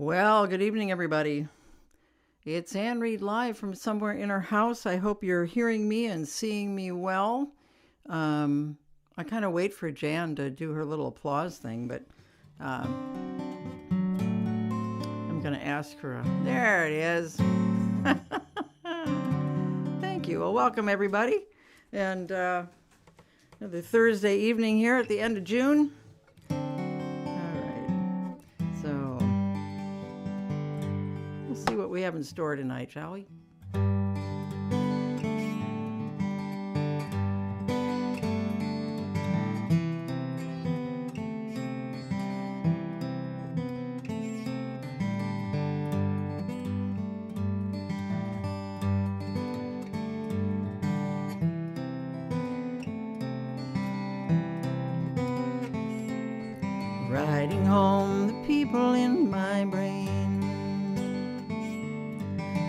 Well, good evening, everybody. It's Ann Reed live from somewhere in her house. I hope you're hearing me and seeing me well. I kind of wait for Jan to do her little applause thing, but I'm going to ask her. There it is. Thank you. Well, welcome, everybody. And the Thursday evening here at the end of June. See what we have in store tonight, shall we? Riding home, the people in my brain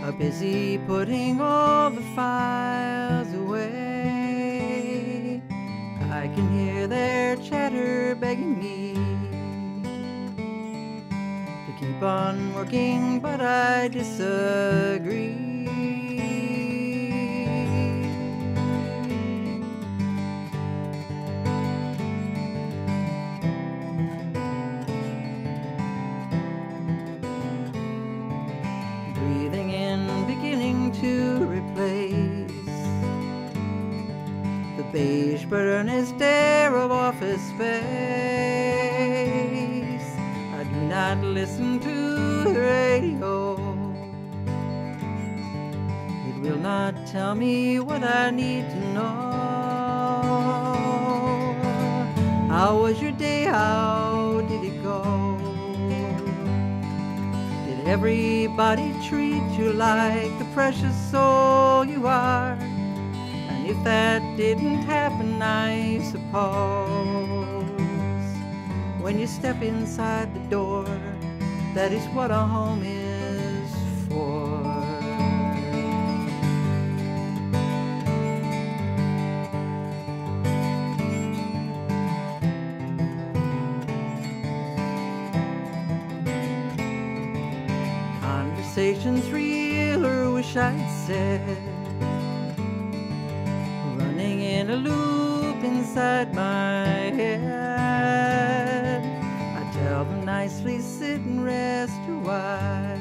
are busy putting all the files away. I can hear their chatter begging me to keep on working, but I disagree. Breathing in, beginning to replace the beige but earnest air of office space. I do not listen to the radio. It will not tell me what I need to know. How was your day? How did it go? Everybody treat you like the precious soul you are. And if that didn't happen, I suppose when you step inside the door, that is what a home is for. Conversations real, or wish I'd said, running in a loop inside my head. I tell them nicely, sit and rest a while,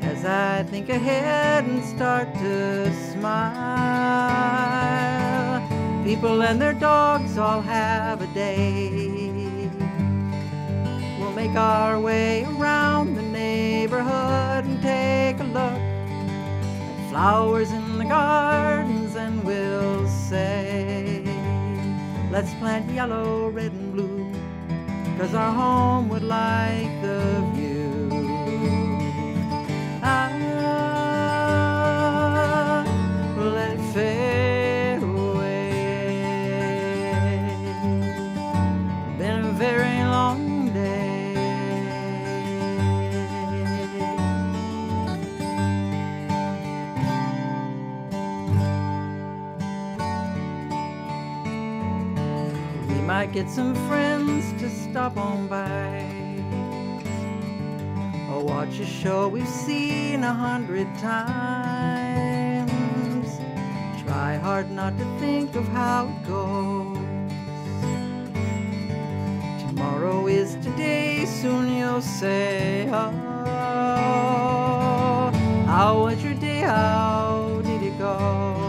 as I think ahead and start to smile. People and their dogs all have a day. We'll make our way around the neighborhood and take a look at flowers in the gardens, and we'll say, let's plant yellow, red, and blue, 'cause our home would like the view. Let it fade away. Been a very long day. Might get some friends to stop on by, or watch a show we've seen 100 times. Try hard not to think of how it goes. Tomorrow is today, soon you'll say, oh, how was your day? How did it go?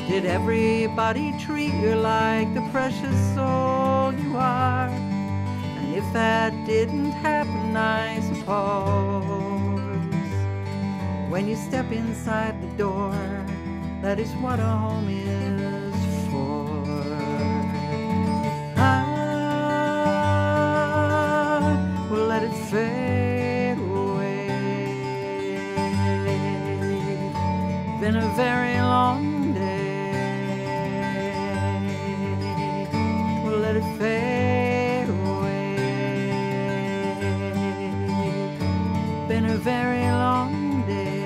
Did everybody treat you like the precious soul you are? And if that didn't happen, I suppose when you step inside the door, that is what a home is for. Well, let it fade away. Been a very long day. Let it fade away. Been a very long day.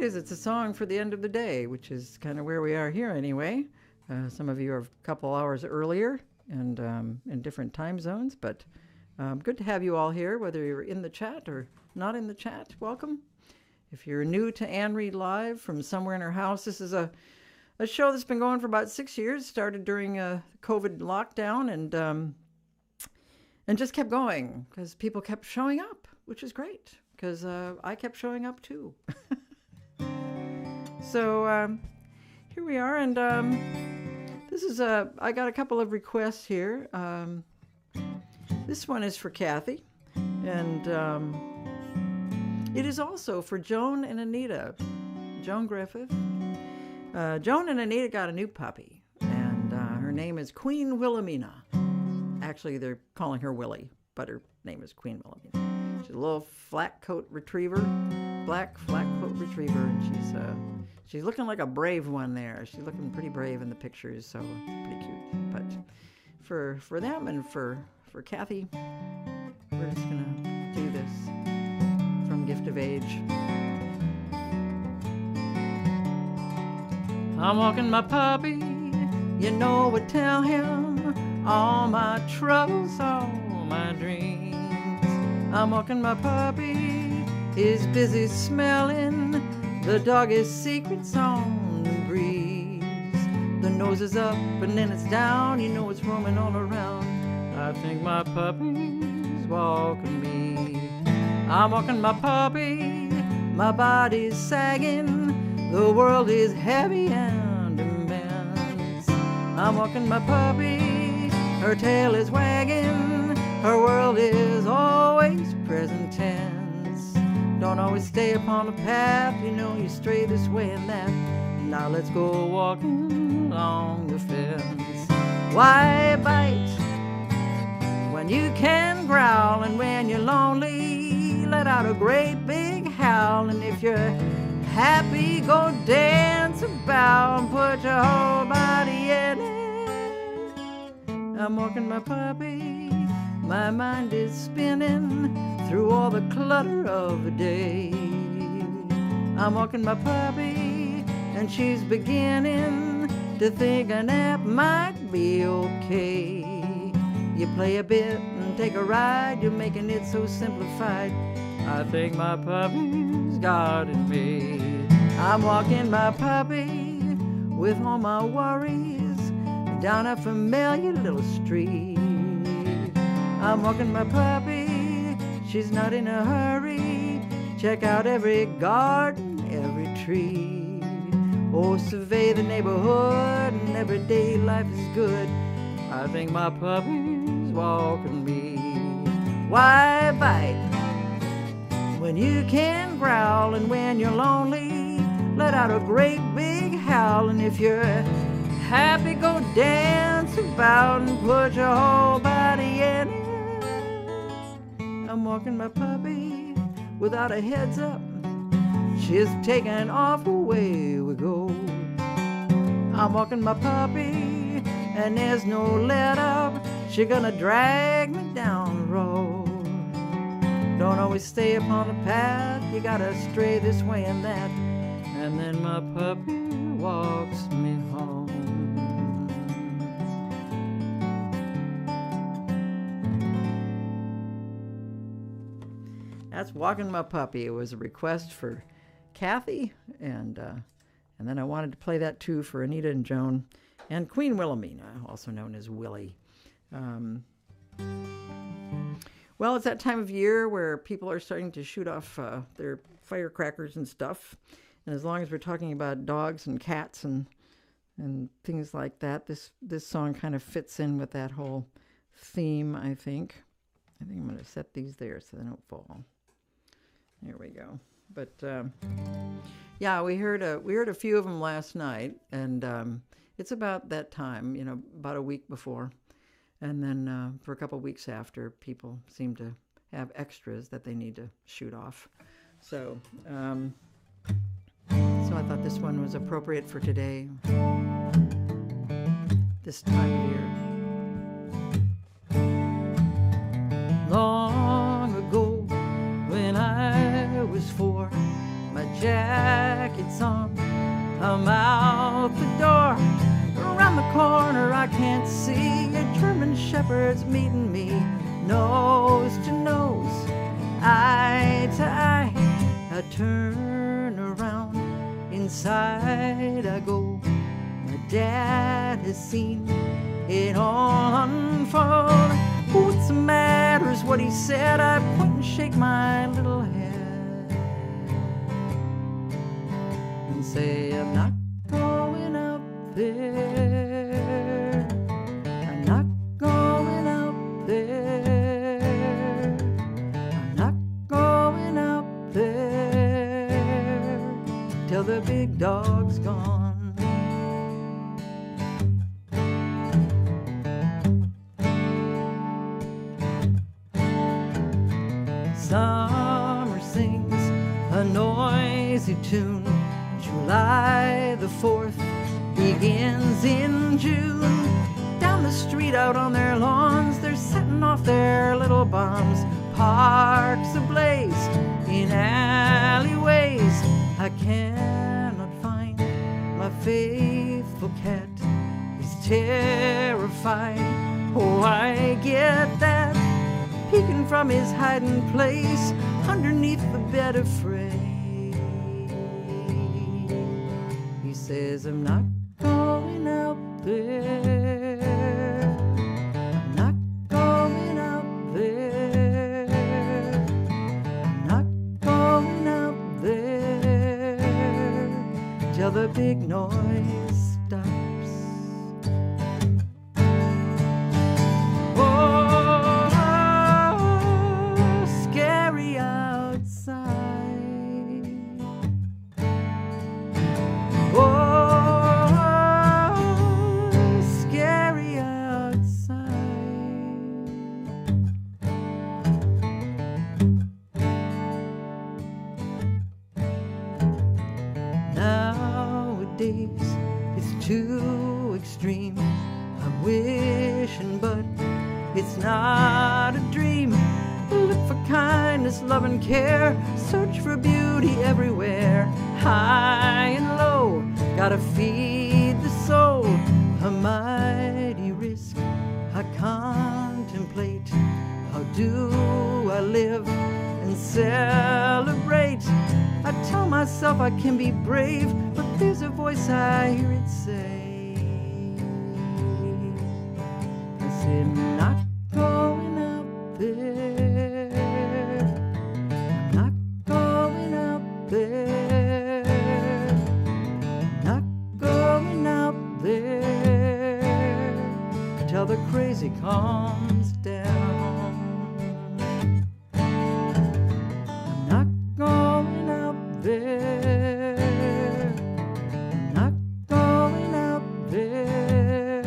is it's a song for the end of the day, which is kind of where we are here anyway. Some of you are a couple hours earlier and in different time zones, but good to have you all here, whether you're in the chat or not in the chat. Welcome. If you're new to Anne Reed Live from somewhere in her house, this is a show that's been going for about 6 years, started during COVID lockdown, and just kept going because people kept showing up, which is great because I kept showing up too. So here we are, and this is I got a couple of requests here. This one is for Kathy, and it is also for Joan and Anita, Joan Griffith. Joan and Anita got a new puppy, and her name is Queen Wilhelmina. Actually, they're calling her Willie, but her name is Queen Wilhelmina. She's a little flat coat retriever, black flat coat retriever, and she's looking like a brave one there. She's looking pretty brave in the pictures, so pretty cute. But for them and for Kathy, we're just gonna do this from Gift of Age. I'm walking my puppy, you know what, tell him all my troubles, all my dreams. I'm walking my puppy, he's busy smelling the doggy's secrets on the breeze. The nose is up and then it's down, you know it's roaming all around. I think my puppy's walking me. I'm walking my puppy, my body's sagging, the world is heavy and immense. I'm walking my puppy, her tail is wagging, her world is always present tense. Don't always stay upon the path, you know you stray this way and that. Now let's go walking along the fence. Why bite when you can growl, and when you're lonely let out a great big howl, and if you're happy go dance about and put your whole body in it. I'm walking my puppy, my mind is spinning through all the clutter of the day. I'm walking my puppy and she's beginning to think a nap might be okay. You play a bit and take a ride, you're making it so simplified. I think my puppy's got it made. I'm walking my puppy with all my worries down a familiar little street. I'm walking my puppy, she's not in a hurry. Check out every garden, every tree. Oh, survey the neighborhood and everyday life is good. I think my puppy's walking me. Why bite when you can growl, and when you're lonely let out a great big howl, and if you're happy go dance about and put your whole body in it. I'm walking my puppy without a heads up, she's taking off away we go. I'm walking my puppy and there's no let up, she's gonna drag me down the road. Don't always stay upon the path, you gotta stray this way and that, and then my puppy walks me home. That's Walking My Puppy. It was a request for Kathy, and then I wanted to play that too for Anita and Joan, and Queen Wilhelmina, also known as Willie. Well, it's that time of year where people are starting to shoot off their firecrackers and stuff. And as long as we're talking about dogs and cats and things like that, this song kind of fits in with that whole theme, I think. I think I'm going to set these there so they don't fall. There we go. But yeah, we heard a few of them last night, and it's about that time, you know, about a week before. And then for a couple weeks after, people seem to have extras that they need to shoot off. So I thought this one was appropriate for today, this time of year. Long ago, when I was 4, my jacket's on. I'm out the door. Around the corner I can't see a German shepherd's meeting me, nose to nose, eye to eye. I turn around, inside I go. My dad has seen it all unfold. What's the matter is what he said. I point and shake my little head and say, I'm not going out there. I'm not going out there. I'm not going out there till the big dog's gone. Summer sings a noisy tune. July the 4th begins in June. Down the street out on their lawns, they're setting off their little bombs. Parks ablaze in alleyways. I cannot find my faithful cat. He's terrified. Oh, I get that. Peeking from his hiding place underneath the bed afraid. He says, I'm not going out there. I'm not going out there. I'm not going out there till the big noise stops. It's too extreme. I'm wishing, but it's not a dream. Look for kindness, love, and care. Search for beauty everywhere. High and low, gotta feed the soul. A mighty risk I contemplate. How do I live and celebrate? I tell myself I can be brave, but there's a voice I hear it say. I say, I'm not going out there. I'm not going out there. I'm not going out there till the crazy calms down. I'm not going out there. I'm not going out there.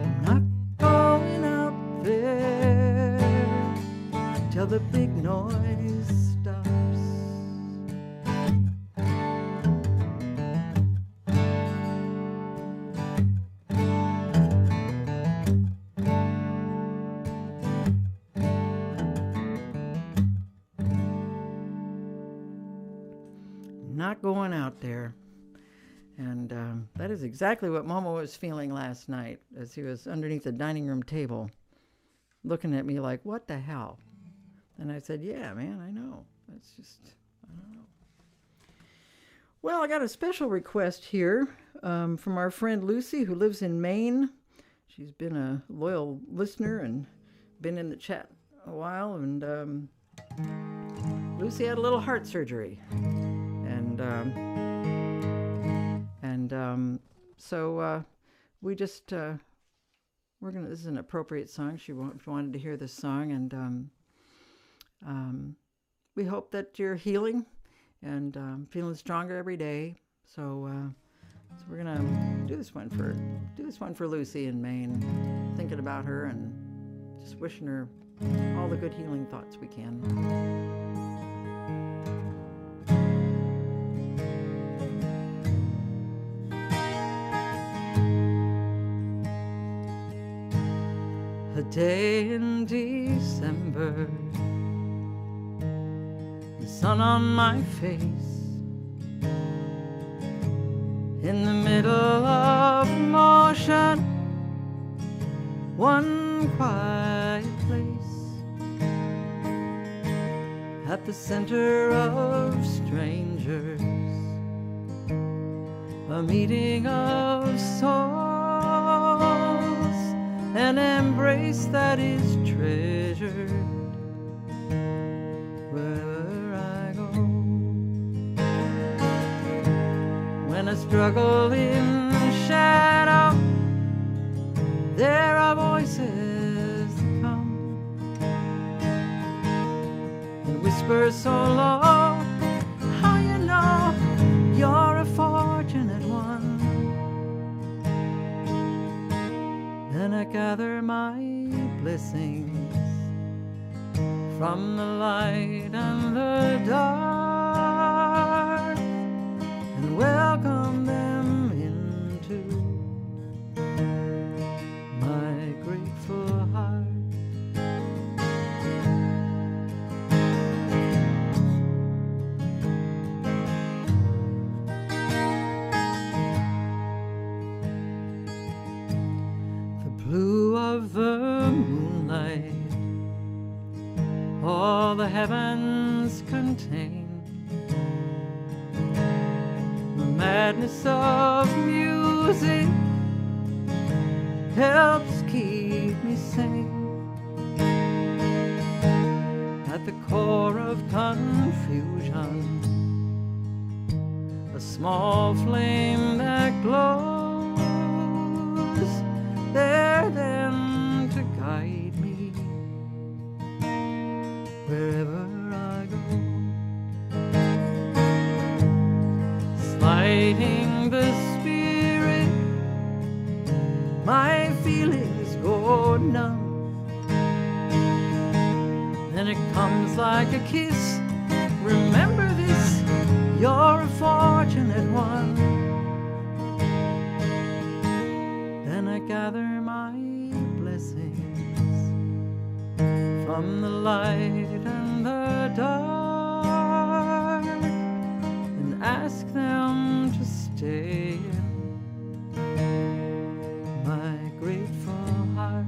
I'm not going out there till the big noise stops. Not going out there. And that is exactly what Momo was feeling last night as he was underneath the dining room table looking at me like, what the hell? And I said, yeah, man, I know. That's just, I don't know. Well, I got a special request here from our friend Lucy, who lives in Maine. She's been a loyal listener and been in the chat a while. And Lucy had a little heart surgery. So we just this is an appropriate song. She wanted to hear this song, and we hope that you're healing and feeling stronger every day. So we're gonna do this one for Lucy in Maine, thinking about her and just wishing her all the good healing thoughts we can. A day in December, the sun on my face, in the middle of motion, one quiet place, at the center of strangers, a meeting of souls, an embrace that is treasured wherever I go. When I struggle in shadow, there are voices that come and whisper so low, how you know you're a fortunate one. Then I gather my blessings from the light and the dark, and welcome them into my grateful heart. The blue of the moonlight, all the heavens contain, the madness of music helps keep me sane. At the core of confusion, a small flame that glows, there then to guide me wherever I go. Sliding the spirit, my feelings go numb. Then it comes like a kiss, remember this, you're a fortunate one. Then I gather my blessings from the light and the dark, and ask them to stay in my grateful heart.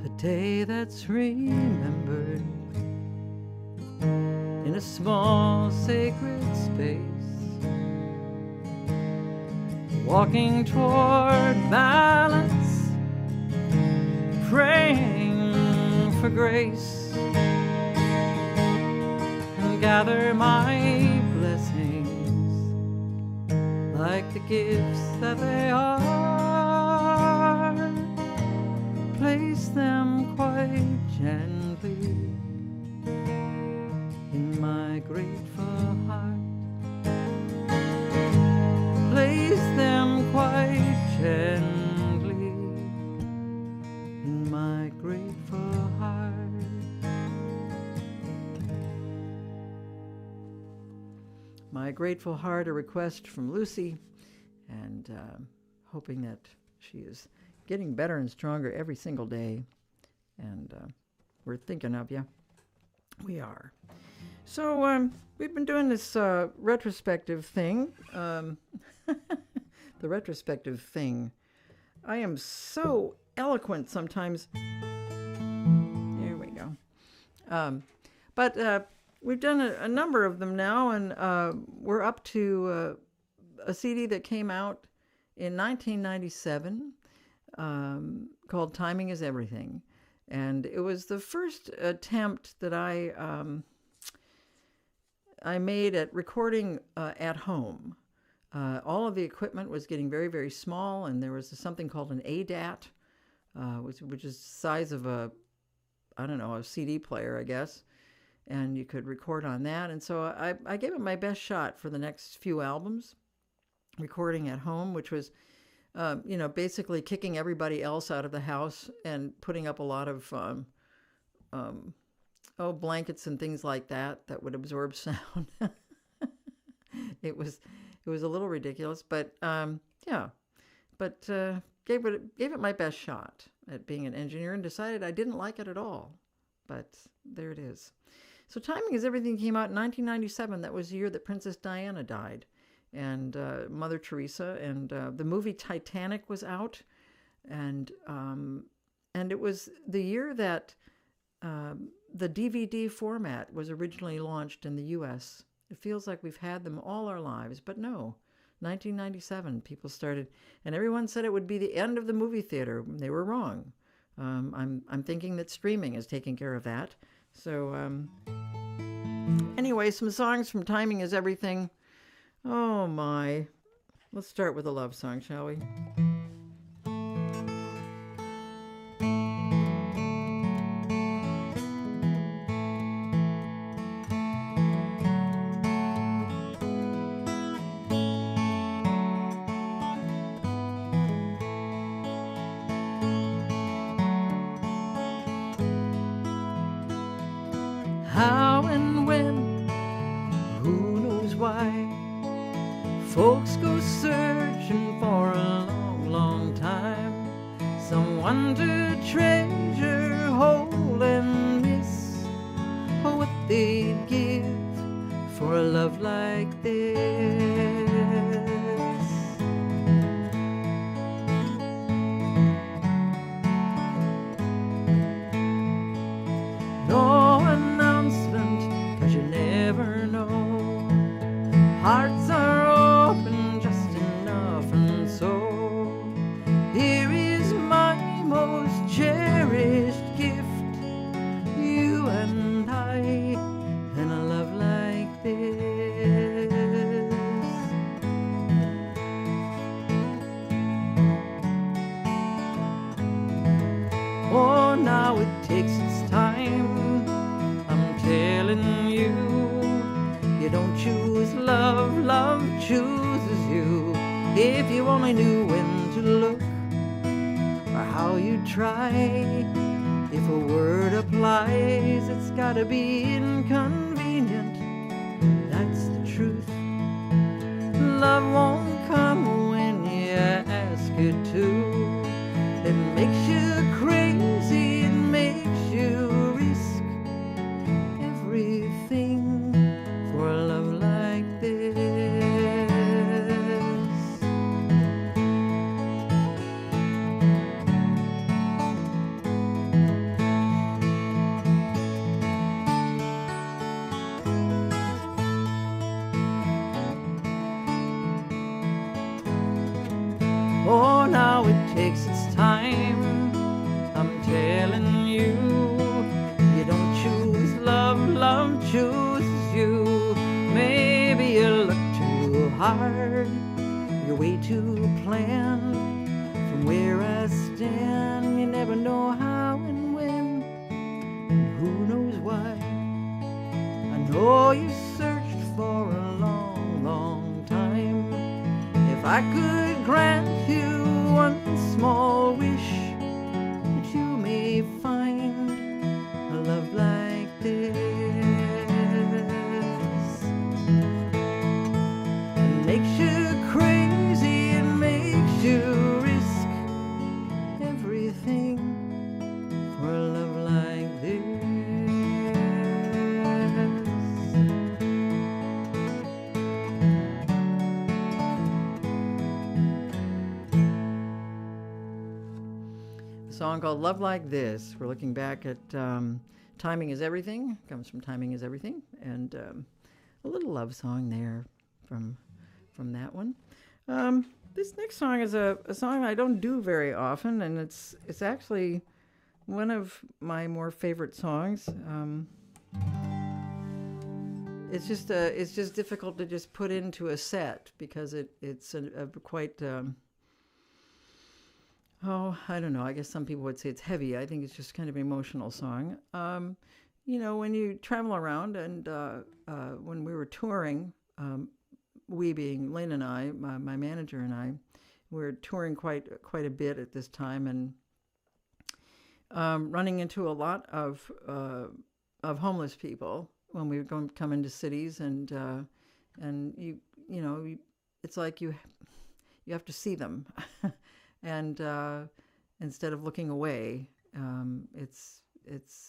A day that's remembered in a small sacred space, walking toward balance, praying for grace, and gather my blessings like the gifts that they are. Place them quite gently in my grateful heart. Place them quite gently in my grateful heart. My grateful heart, a request from Lucy, and hoping that she is getting better and stronger every single day. And we're thinking of you. We are. So we've been doing this retrospective thing. The retrospective thing. I am so eloquent sometimes. There we go. But we've done a number of them now, and we're up to a CD that came out in 1997 called Timing is Everything. And it was the first attempt that I made at recording at home. All of the equipment was getting very, very small, and there was something called an ADAT, which is the size of a CD player, I guess. And you could record on that. And so I gave it my best shot for the next few albums, recording at home, which was basically kicking everybody else out of the house and putting up a lot of blankets and things like that would absorb sound. It was a little ridiculous, but yeah. But gave it my best shot at being an engineer and decided I didn't like it at all. But there it is. So Timing is Everything came out in 1997. That was the year that Princess Diana died, and Mother Teresa, and the movie Titanic was out, and it was the year that the DVD format was originally launched in the U.S. It feels like we've had them all our lives, but no. 1997, people started, and everyone said it would be the end of the movie theater. They were wrong. I'm thinking that streaming is taking care of that. So anyway, some songs from Timing is Everything. Oh my. Let's start with a love song, shall we? How and when, who knows why, folks go searching for a long, long time, someone to treasure, hold and miss, or what they'd give for a love like this. No announcement, 'cause you never know. Hearts are open just enough, and so here is my most cherished gift, you and I, in a love like this. Oh, now it takes its time, I'm telling you. You don't choose love, love chooses you. If you only knew when to look, or how you try. If a word applies, it's gotta be inconvenient. That's the truth. Love won't come when you ask it to. It makes you crazy, it makes you risk everything for a love like this. Oh, now it takes its time, I'm telling you. You don't choose love, love chooses you. Maybe you look too hard, you're way too planned. From where I stand, you never know how and when, and who knows why. I know you searched for a long, long time. If I could grant you one small wish, that you may find a love like this. It makes you crazy, it makes you risk everything for a love like this. A song called Love Like This. We're looking back at Timing is Everything. Comes from Timing is Everything. And a little love song there from that one. This next song is a song I don't do very often, and it's actually one of my more favorite songs. It's just difficult to just put into a set because it's a quite I don't know. I guess some people would say it's heavy. I think it's just kind of an emotional song. When you travel around, and when we were touring, we being Lynn and I, my manager and I, we're touring quite a bit at this time, and running into a lot of homeless people when we come into cities, and it's like you have to see them, and instead of looking away, it's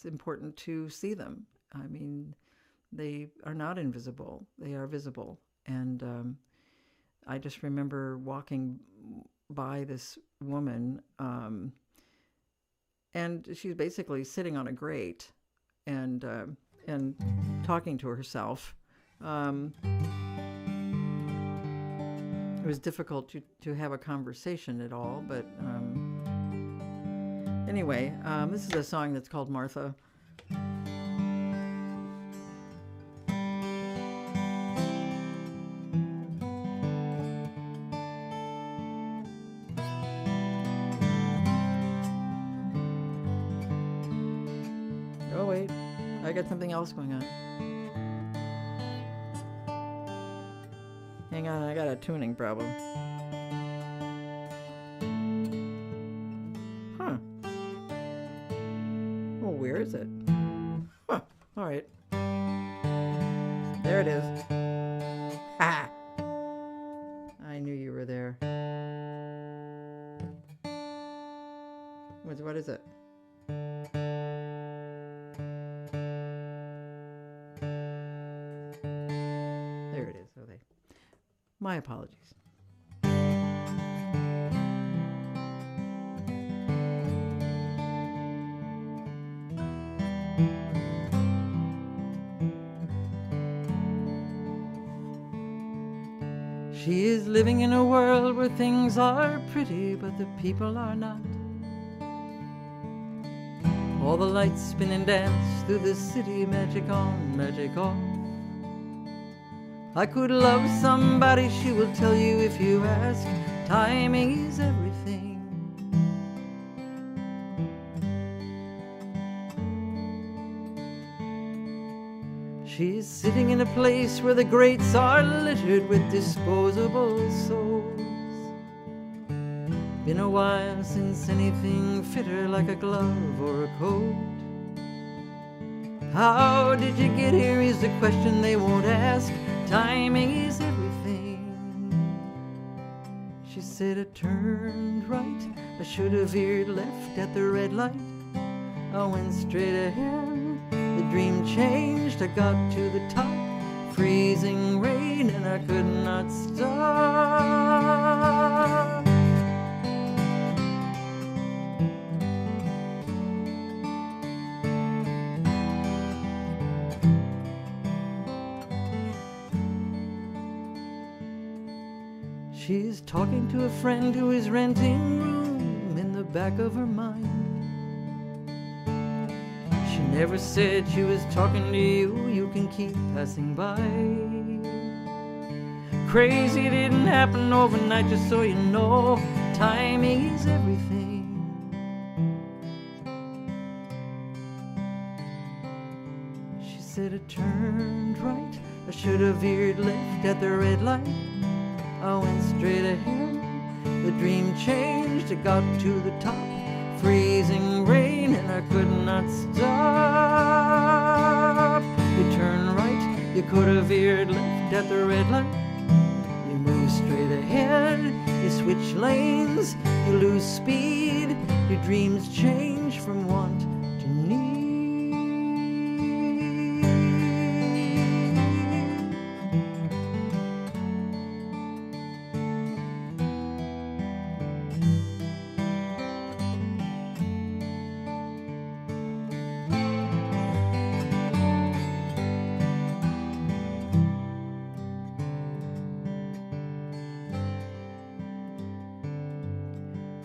important to see them. I mean, they are not invisible; they are visible. And I just remember walking by this woman, and she's basically sitting on a grate and talking to herself. It was difficult to have a conversation at all, but anyway, this is a song that's called Martha. Oh wait, I got something else going on. Hang on, I got a tuning problem. Huh. Well, where is it? Huh. All right. There it is. Ha! I knew you were there. What is it? There it is. Okay. My apologies. She is living in a world where things are pretty, but the people are not. All the lights spin and dance through the city, magic on, magic off. I could love somebody, she will tell you if you ask. Timing is everything. She's sitting in a place where the grates are littered with disposable souls. Been a while since anything fit her like a glove or a coat. How did you get here is the question they won't ask. Timing is everything. She said I turned right, I should have veered left at the red light. I went straight ahead, the dream changed, I got to the top. Freezing rain and I could not stop. She's talking to a friend who is renting room in the back of her mind. She never said she was talking to you, you can keep passing by. Crazy didn't happen overnight, just so you know. Timing is everything. She said I turned right, I should have veered left at the red light. I went straight ahead, the dream changed, I got to the top. Freezing rain and I could not stop. You turn right, you could have veered left at the red light. You move straight ahead, you switch lanes, you lose speed. Your dreams change from want to need.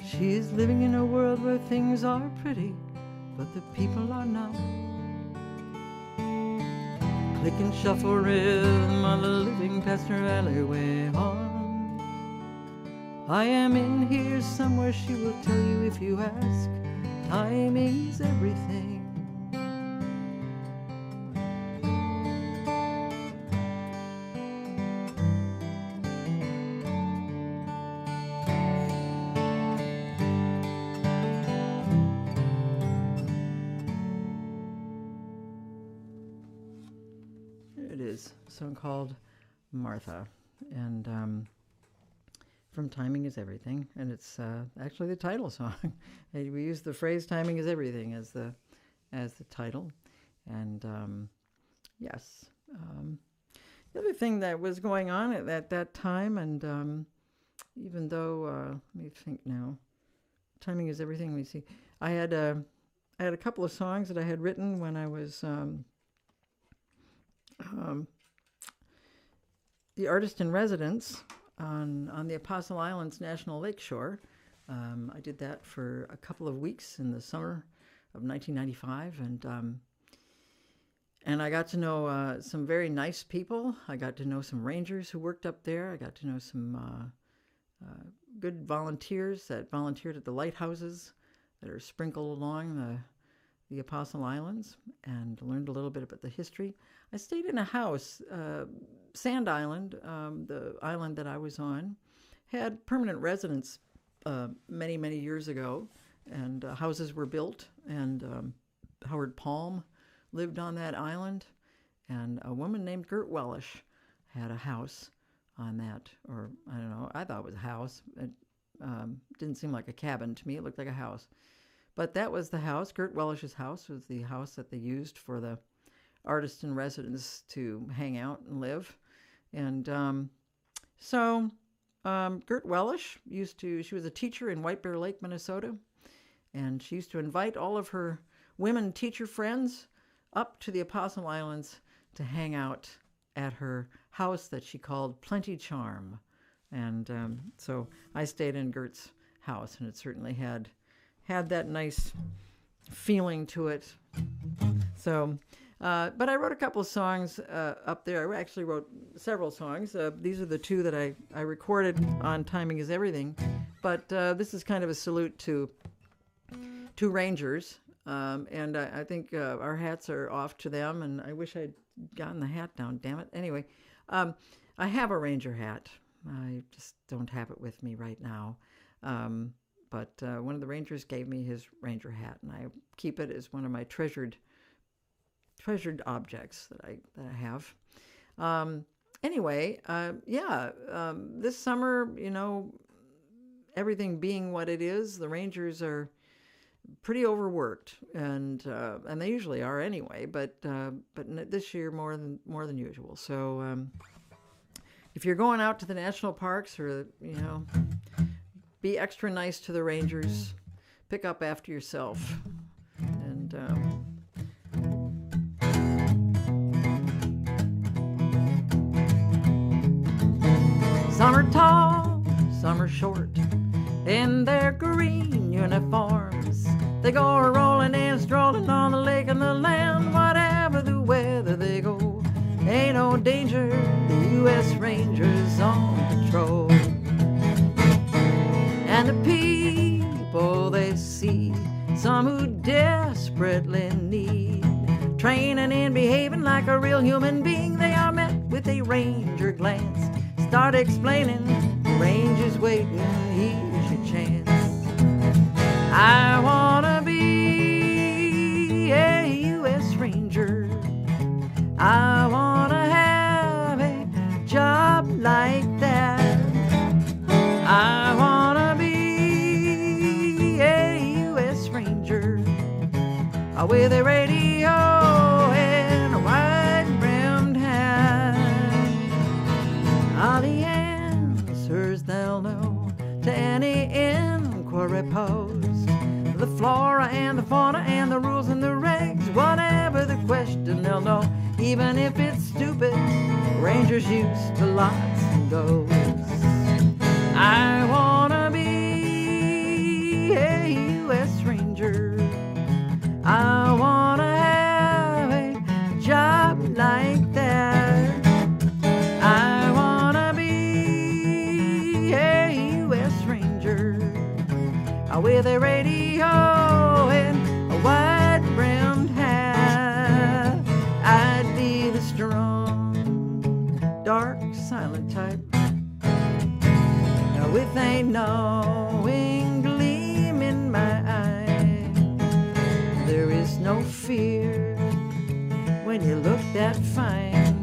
She's living in a world where things are pretty, but the people are not. Click and shuffle rhythm on the living past her alleyway haunt. I am in here somewhere, she will tell you if you ask. Timing's everything. It is a song called Martha, and from Timing is Everything, and it's actually the title song. We use the phrase "Timing is Everything" as the title, and yes. The other thing that was going on at that time, and even though let me think now, Timing is Everything. Let me see. I had a couple of songs that I had written when I was the artist in residence on the Apostle Islands National Lakeshore. I did that for a couple of weeks in the summer of 1995, and I got to know some very nice people. I got to know some rangers who worked up there. I got to know some good volunteers that volunteered at the lighthouses that are sprinkled along the Apostle Islands, and learned a little bit about the history. I stayed in a house, Sand Island, the island that I was on, had permanent residents many, many years ago, and houses were built, and Howard Palm lived on that island, and a woman named Gert Wellish had a house on that, or I don't know, I thought it was a house. It didn't seem like a cabin to me. It looked like a house. But that was the house. Gert Wellish's house was the house that they used for the artists in residence to hang out and live. And so Gert Wellish she was a teacher in White Bear Lake, Minnesota, and she used to invite all of her women teacher friends up to the Apostle Islands to hang out at her house that she called Plenty Charm. And so I stayed in Gert's house, and it certainly had that nice feeling to it. So, but I wrote a couple of songs up there. I actually wrote several songs. These are the two that I recorded on Timing is Everything. But this is kind of a salute to Rangers. And I think our hats are off to them, and I wish I'd gotten the hat down, damn it. Anyway, I have a Ranger hat. I just don't have it with me right now. But one of the Rangers gave me his Ranger hat, and I keep it as one of my treasured objects that I have. Anyway, this summer, everything being what it is, the Rangers are pretty overworked, and they usually are anyway. But this year more than usual. So if you're going out to the national parks, or be extra nice to the Rangers, pick up after yourself, and some are tall, some are short, in their green uniforms. They go rolling and strolling on the lake and the land. Whatever the weather, they go. Ain't no danger, the U.S. Rangers on patrol. And the people they see, some who desperately need training in behaving like a real human being, they are met with a Ranger glance. Start explaining, the Ranger's waiting, here's your chance. I wanna be a U.S. Ranger. I wanna have a job like that. I wanna be a U.S. Ranger with a radio and a wide-brimmed hat. All the answers they'll know to any inquiry posed. The flora and the fauna and the rules and the regs, whatever the question they'll know, even if it's stupid. Rangers used to lots and goes. I wanna be a U.S. Ranger. I wanna have a job like that. I wanna be a U.S. Ranger with a radio and a wide-brimmed hat. I'd be the strong, dark, silent type, with a knowing gleam in my eye. There is no fear when you look that fine.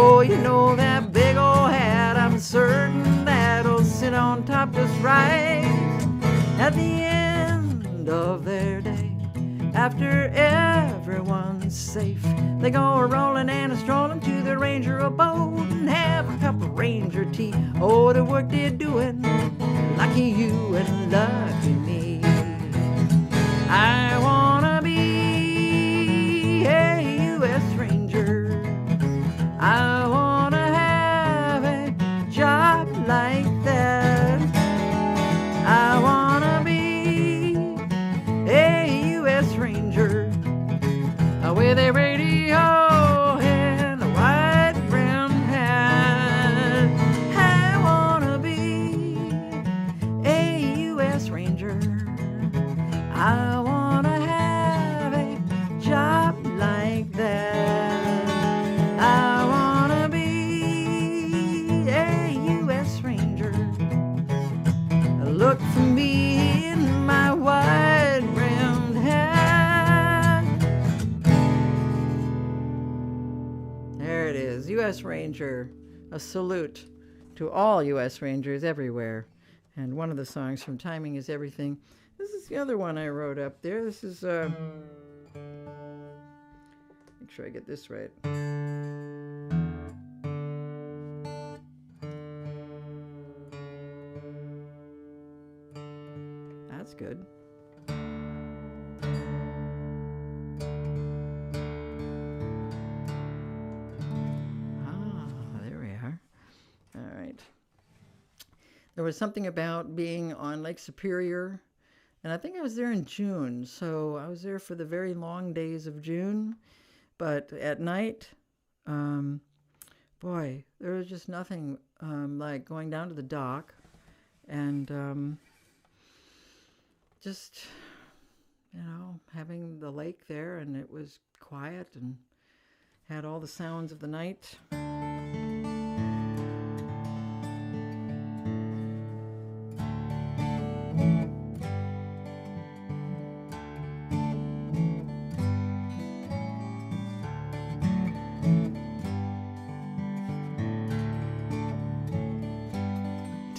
Oh, you know that big old hat, I'm certain that'll sit on top just right at the end of their day. After everyone's safe, they go a-rolling and a-strolling to the ranger abode and have a cup of ranger tea. Oh, the work they're doing, lucky you and lucky me. I wanna be a U.S. Ranger. I wanna have a job like that. I wanna be a U.S. Ranger with a radio and a white brimmed hat. I wanna be a U.S. Ranger. I wanna have a job like that. I wanna be a U.S. Ranger. Look for me in my white brimmed hat. There it is, U.S. Ranger. A salute to all U.S. Rangers everywhere. And one of the songs from Timing is Everything. This is the other one I wrote up there. This is, make sure I get this right. That's good. There we are. All right. There was something about being on Lake Superior, and I think I was there in June, so I was there for the very long days of June. But at night, boy, there was just nothing like going down to the dock and just, you know, having the lake there, and it was quiet and had all the sounds of the night.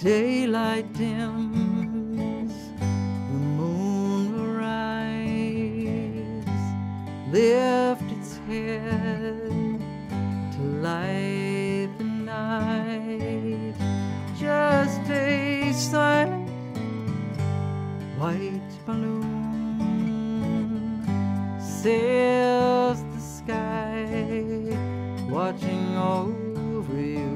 Daylight dims, the moon will rise, lift its head to light the night. Just a silent white balloon sails the sky, watching over you.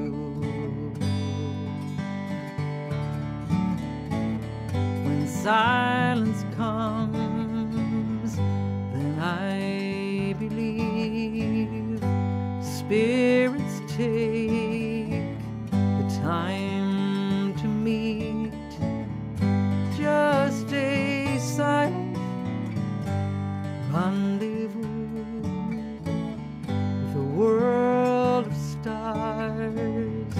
Silence comes, then I believe spirits take the time to meet. Just a silent rendezvous with a world of stars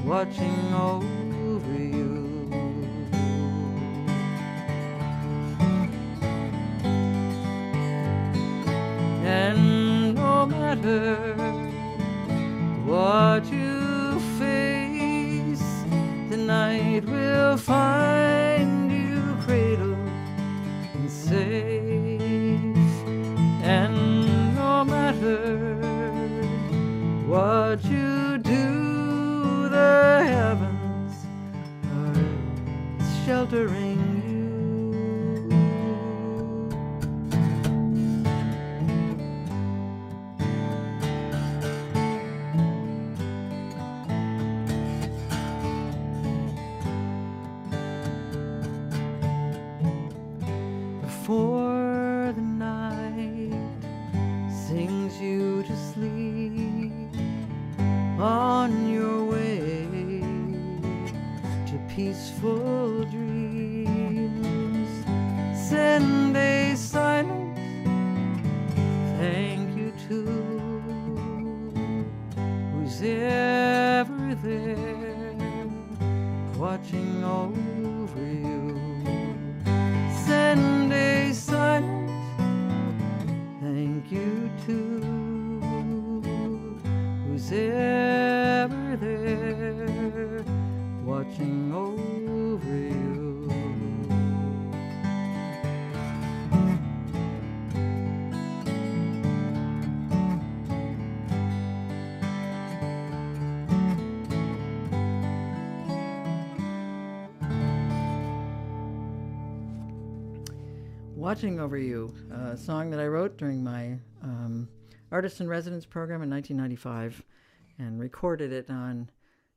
watching over you. And no matter what you face, the night will find you cradled and safe. And no matter what you do, the heavens are sheltering you. Before the night sings you to sleep, on your way to peaceful dreams, send a silent thank you to who's ever there watching over you. Send a silent thank you to who's ever Watching Over You, a song that I wrote during my Artist in Residence program in 1995 and recorded it on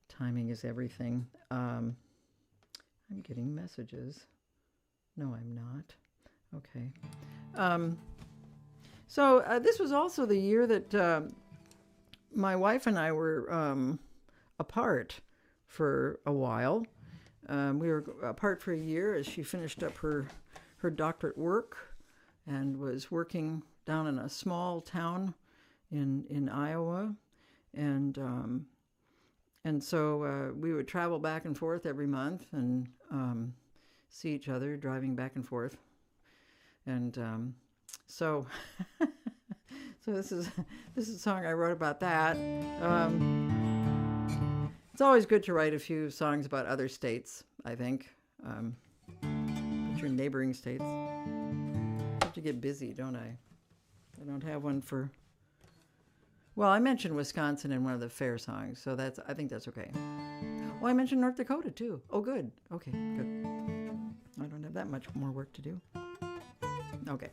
Timing is Everything. I'm getting messages. No, I'm not. Okay. So this was also the year that my wife and I were apart for a while. We were apart for a year as she finished up her doctorate work and was working down in a small town in Iowa. And so we would travel back and forth every month and see each other driving back and forth. And so this is a song I wrote about that. It's always good to write a few songs about other states, I think. Your neighboring states. I have to get busy, don't I? I don't have one for... Well, I mentioned Wisconsin in one of the fair songs, so I think that's okay. Oh, I mentioned North Dakota, too. Oh, good. Okay, good. I don't have that much more work to do. Okay.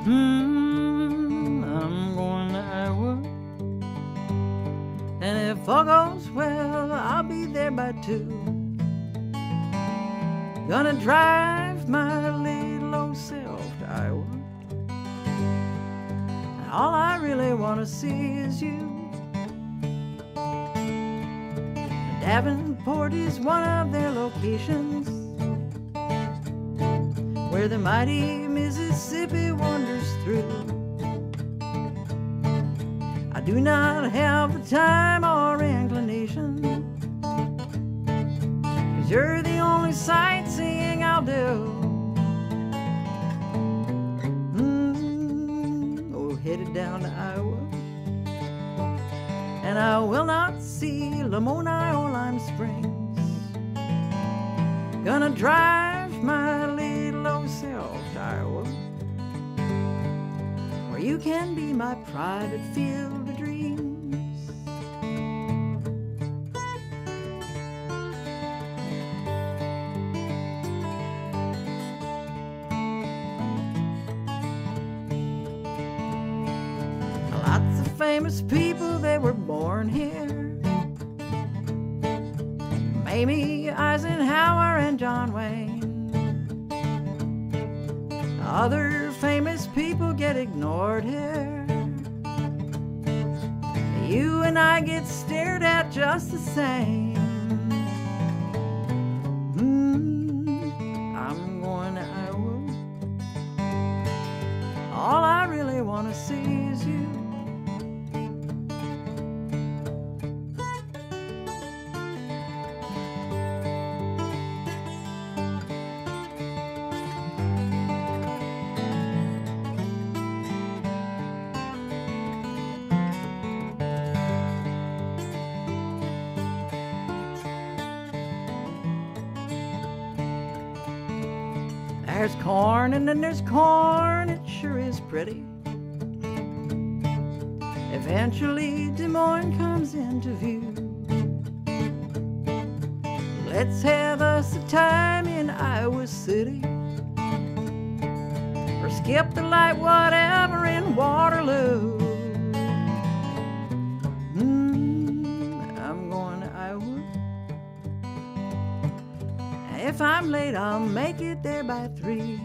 I'm going to Iowa, and if all goes well, I'll be there by 2. Gonna drive my little old self to Iowa, and all I really want to see is you. Davenport is one of their locations where the mighty Mississippi wanders through. I do not have the time or inclination, 'cause you're the only sightseeing I'll do. Oh, headed down to Iowa, and I will not see Lamoni or Lime Springs. Gonna drive my little old self to Iowa, where you can be my private field of dreams. Lots of famous people, they were born here. Mamie Eisenhower and John Wayne. Other famous people get ignored here. You and I get stared at just the same. I'm going to Iowa. All I really want to see is you. There's corn and then there's corn, it sure is pretty. Eventually Des Moines comes into view. Let's have us a time in Iowa City, or skip the light whatever in Waterloo. I'm going to Iowa. If I'm late, I'll make it there by 3.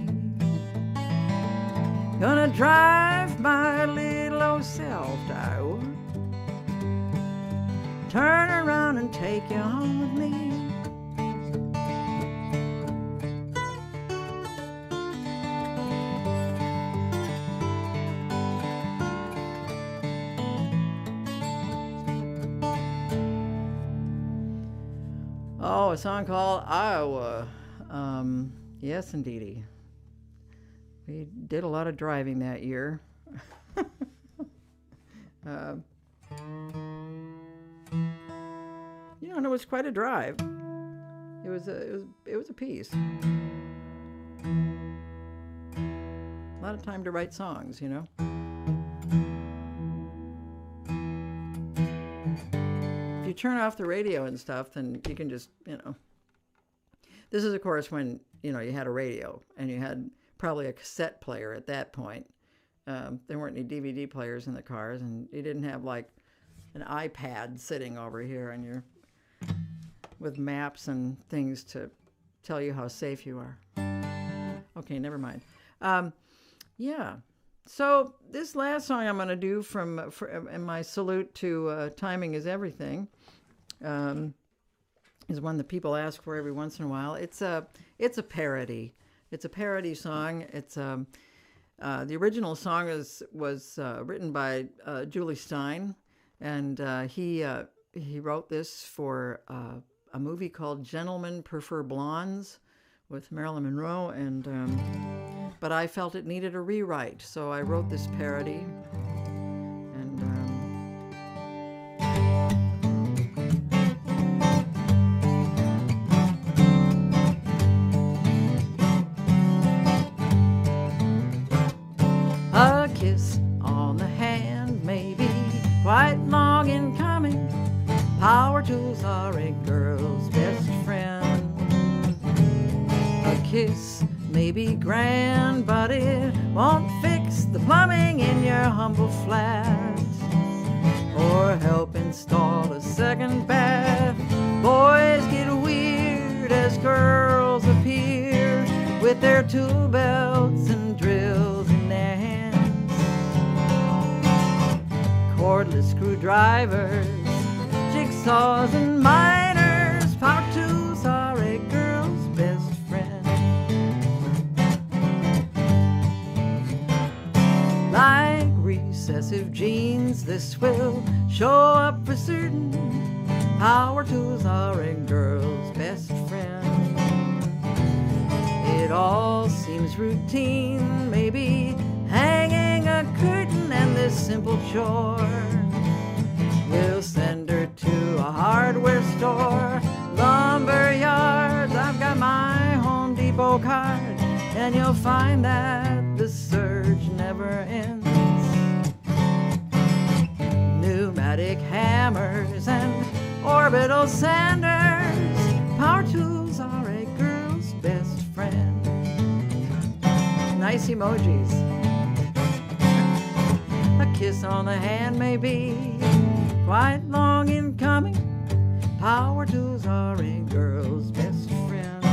Gonna drive my little old self to Iowa, turn around and take you home with me. Oh, a song called Iowa. Yes, indeedy. We did a lot of driving that year. Uh, and it was quite a drive. It was a piece. A lot of time to write songs, If you turn off the radio and stuff, then you can just, This is, of course, when, you had a radio and you had probably a cassette player at that point. There weren't any DVD players in the cars, and you didn't have like an iPad sitting over here and with maps and things to tell you how safe you are. Okay, never mind. Yeah. So this last song I'm going to do in my salute to Timing is Everything is one that people ask for every once in a while. It's a parody. It's a parody song. It's the original song was written by Julie Stein, and he wrote this for a movie called Gentlemen Prefer Blondes with Marilyn Monroe, and but I felt it needed a rewrite, so I wrote this parody. And a kiss on the hand may be quite long in coming. Power tools are a girl's best friend. A kiss may be grand, but it won't fix the plumbing in your humble flat, or help install a second bath. Boys get weird as girls appear with their tool belts and drills in their hands. Cordless screwdrivers, jigsaws and miners, power tools are a girl's best friend. Like recessive genes, this will show up for certain. Power tools are a girl's best friend. It all seems routine, maybe hanging a curtain, and this simple chore will send her to a hardware store, lumber yards. I've got my Home Depot card, and you'll find that the surge never ends. Pneumatic hammers and orbital sanders, power tools are a girl's best friend. Nice emojis. A kiss on the hand may be quite long in coming. Power tools are a girl's best friend.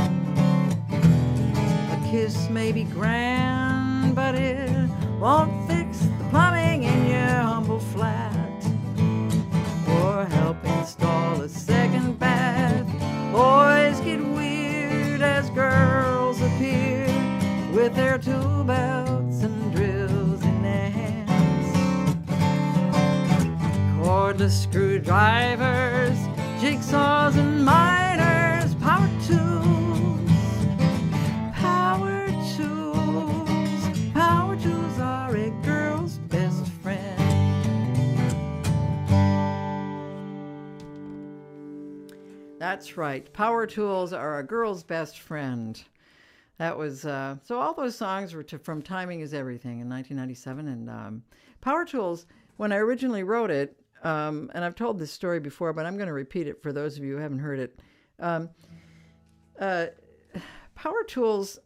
A kiss may be grand, but it won't fix the plumbing in your humble flat, or help install a second bath. Boys get weird as girls appear with their tool belts and drills in their hands. Cordless screwdrivers, jigsaws and miners, power tools, power tools, power tools are a girl's best friend. That's right, power tools are a girl's best friend. That was, so all those songs were from Timing is Everything in 1997. And Power Tools, when I originally wrote it, and I've told this story before, but I'm going to repeat it for those of you who haven't heard it. Power Tools,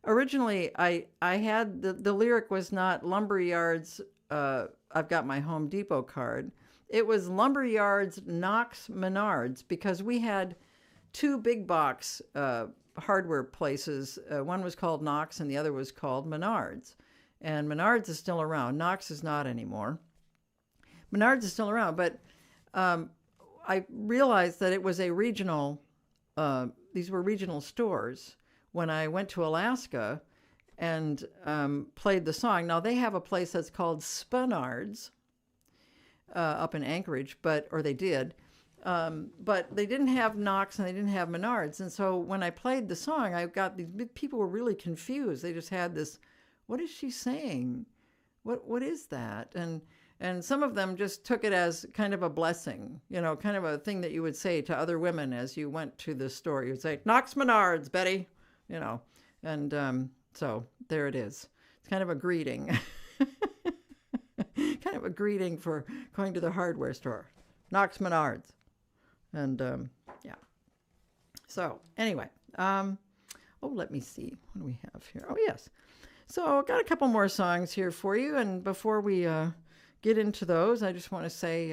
originally I had, the lyric was not lumberyards, I've got my Home Depot card. It was lumberyards, Knox, Menards, because we had two big box hardware places. One was called Knox and the other was called Menards. And Menards is still around. Knox is not anymore. Menards is still around, but I realized that it was a regional, these were regional stores when I went to Alaska and played the song. Now they have a place that's called Spanards up in Anchorage, or they did. But they didn't have Knox and they didn't have Menards. And so when I played the song, I got these people were really confused. They just had this, what is she saying? what is that? And some of them just took it as kind of a blessing, kind of a thing that you would say to other women as you went to the store. You'd say, "Knox Menards, Betty," and so there it is. It's kind of a greeting. Kind of a greeting for going to the hardware store. Knox Menards. And yeah. So anyway, let me see. What do we have here? Oh, yes. So I've got a couple more songs here for you. And before we get into those, I just want to say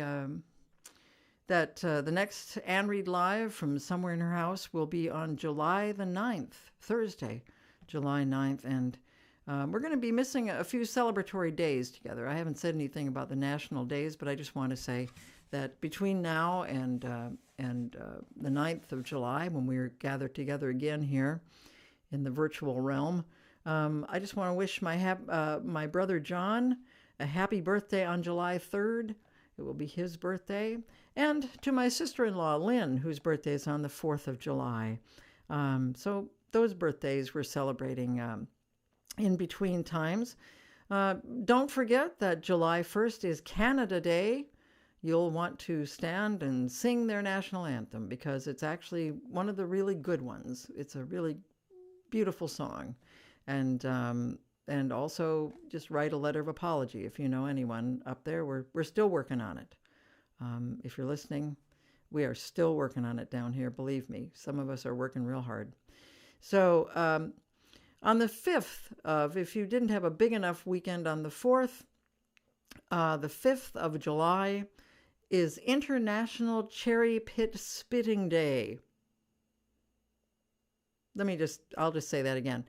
that the next Anne Reid Live from Somewhere in Her House will be on July the 9th, Thursday, July 9th. And we're going to be missing a few celebratory days together. I haven't said anything about the national days, but I just want to say that between now and the 9th of July, when we're gathered together again here in the virtual realm, I just want to wish my brother John a happy birthday on July 3rd. It will be his birthday. And to my sister-in-law, Lynn, whose birthday is on the 4th of July. So those birthdays we're celebrating in between times. Don't forget that July 1st is Canada Day. You'll want to stand and sing their national anthem because it's actually one of the really good ones. It's a really beautiful song. And also just write a letter of apology if you know anyone up there. We're still working on it. If you're listening, we are still working on it down here, believe me. Some of us are working real hard. So on the 5th if you didn't have a big enough weekend on the 4th, the 5th of July is International Cherry Pit Spitting Day. I'll just say that again.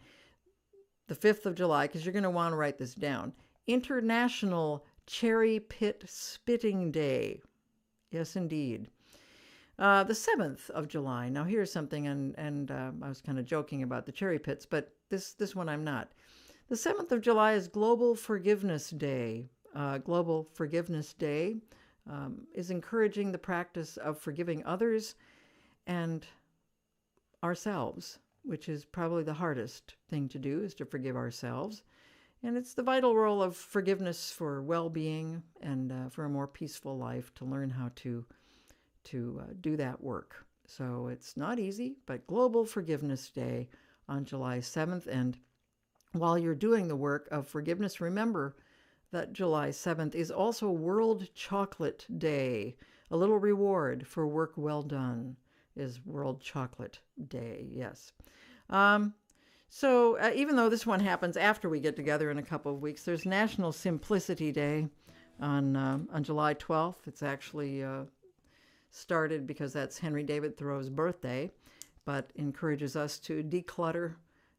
The 5th of July, because you're going to want to write this down. International Cherry Pit Spitting Day. Yes, indeed. The 7th of July. Now, here's something, and I was kind of joking about the cherry pits, but this one I'm not. The 7th of July is Global Forgiveness Day. Global Forgiveness Day is encouraging the practice of forgiving others and ourselves, which is probably the hardest thing to do, is to forgive ourselves. And it's the vital role of forgiveness for well-being and for a more peaceful life, to learn how to do that work. So it's not easy, but Global Forgiveness Day on July 7th. And while you're doing the work of forgiveness, remember that July 7th is also World Chocolate Day. A little reward for work well done is World Chocolate Day, yes. So even though this one happens after we get together in a couple of weeks, there's National Simplicity Day on July 12th. It's actually started because that's Henry David Thoreau's birthday, but encourages us to declutter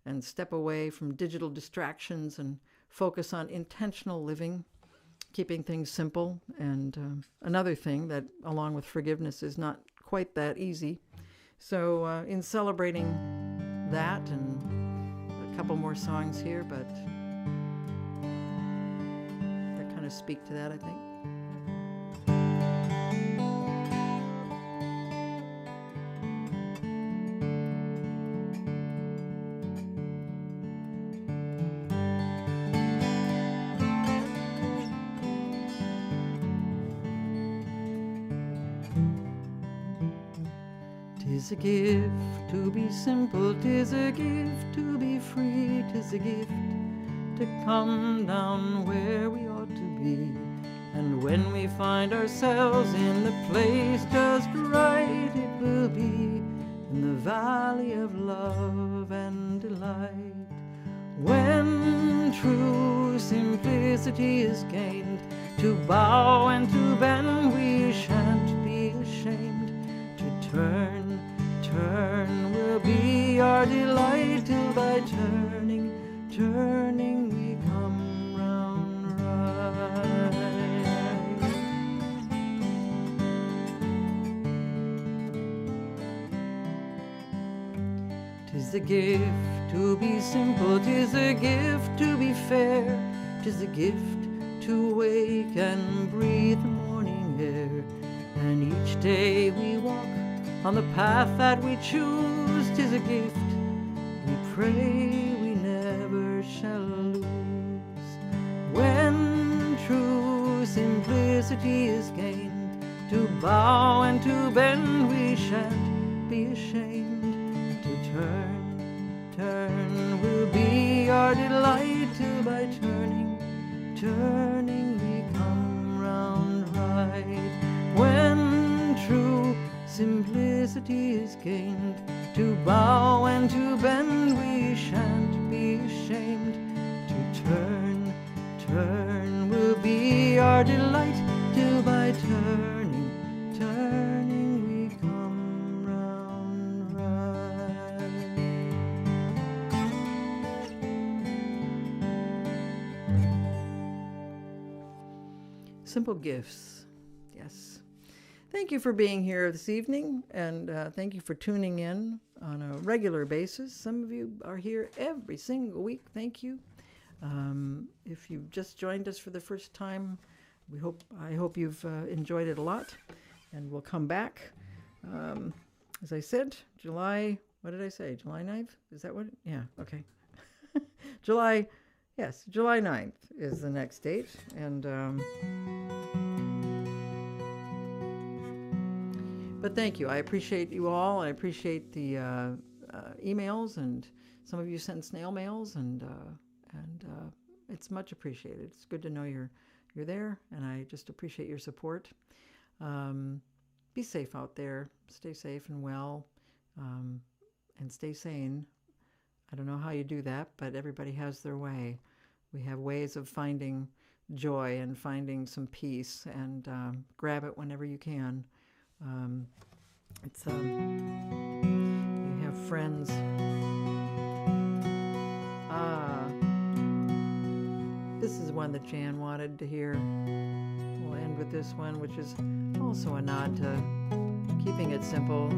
and step away from digital distractions and focus on intentional living, keeping things simple. And another thing that, along with forgiveness, is not quite that easy. So in celebrating that, and a couple more songs here, but that kind of speak to that, I think. Tis a gift to be simple, 'tis a gift to be free, 'tis a gift to come down where we ought to be. And when we find ourselves in the place just right, it will be in the valley of love and delight. When true simplicity is gained, to bow and to bend we shan't be ashamed. To turn will be our delight, till by turning we come round right. 'Tis a gift to be simple, 'tis a gift to be fair, 'tis a gift to wake and breathe the morning air. And each day we walk on the path that we choose, 'tis a gift we pray we never shall lose. When simplicity is gained. To bow and to bend we shan't be ashamed. To turn will be our delight, till by turning we come round right. When true simplicity is gained, to bow and to bend we shan't be ashamed. To turn will be our delight, till by turning we come round right. Simple gifts, yes. Thank you for being here this evening, and thank you for tuning in on a regular basis. Some of you are here every single week. Thank you. If you've just joined us for the first time, I hope you've enjoyed it a lot, and we'll come back. As I said, July 9th? Is that what? Yeah, okay. July 9th is the next date, and but thank you. I appreciate you all. I appreciate the emails, and some of you sent snail mails, and it's much appreciated. It's good to know you're there, and I just appreciate your support. Be safe out there. Stay safe and well, and stay sane. I don't know how you do that, but everybody has their way. We have ways of finding joy and finding some peace, and grab it whenever you can. You have friends. This is one that Jan wanted to hear. We'll end with this one, which is also a nod to keeping it simple.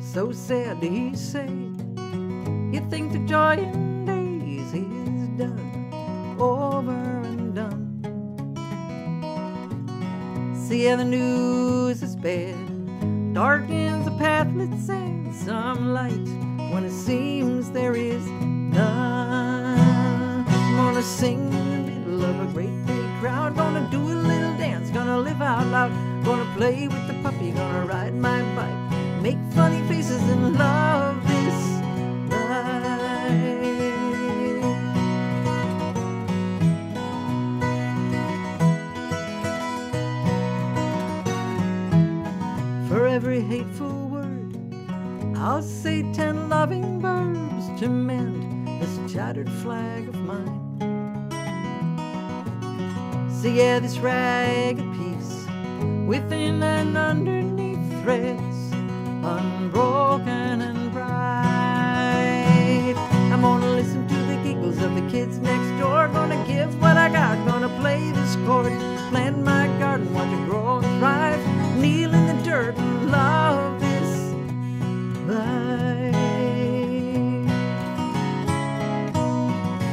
So sad did he say, you think the joy in days is done, over and done. See how the news is bad, darkens the path, let's say some light when it seems there is none. I'm gonna sing in the middle of a great big crowd, gonna do a little dance, gonna live out loud, gonna play with the puppy, gonna ride my bike, make funny faces and love this life. For every hateful word, I'll say 10 loving verbs to mend this tattered flag of mine. See, yeah, this ragged piece within and underneath threads, unbroken and bright. I'm gonna listen to the giggles of the kids next door, gonna give what I got, gonna play this chord, plant my garden, watch it grow and thrive, kneel in the dirt and love this life.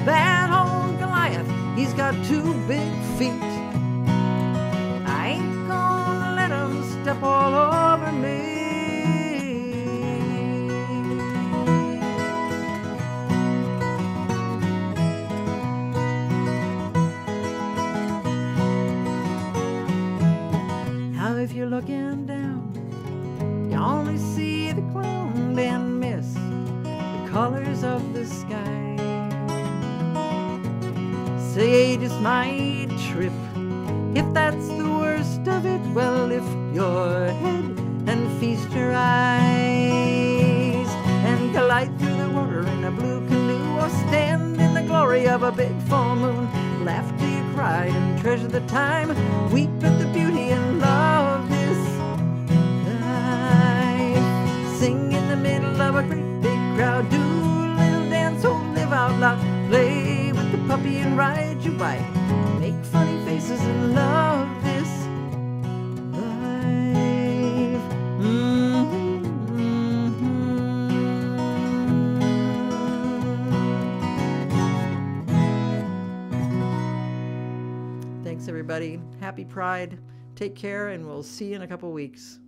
That old Goliath, he's got 2 big feet, I ain't gonna let him step all over me. If you're looking down, you only see the ground and miss the colors of the sky. Say you just might trip, if that's the worst of it, well, lift your head and feast your eyes, and glide through the water in a blue canoe, or stand in the glory of a big full moon. Laugh till you cry and treasure the time, weep at the beauty and love this life. Sing in the middle of a great big crowd, do a little dance, oh, live out loud, play with the puppy and ride your bike, make funny faces and love this life. Thanks, everybody. Happy Pride. Take care, and we'll see you in a couple weeks.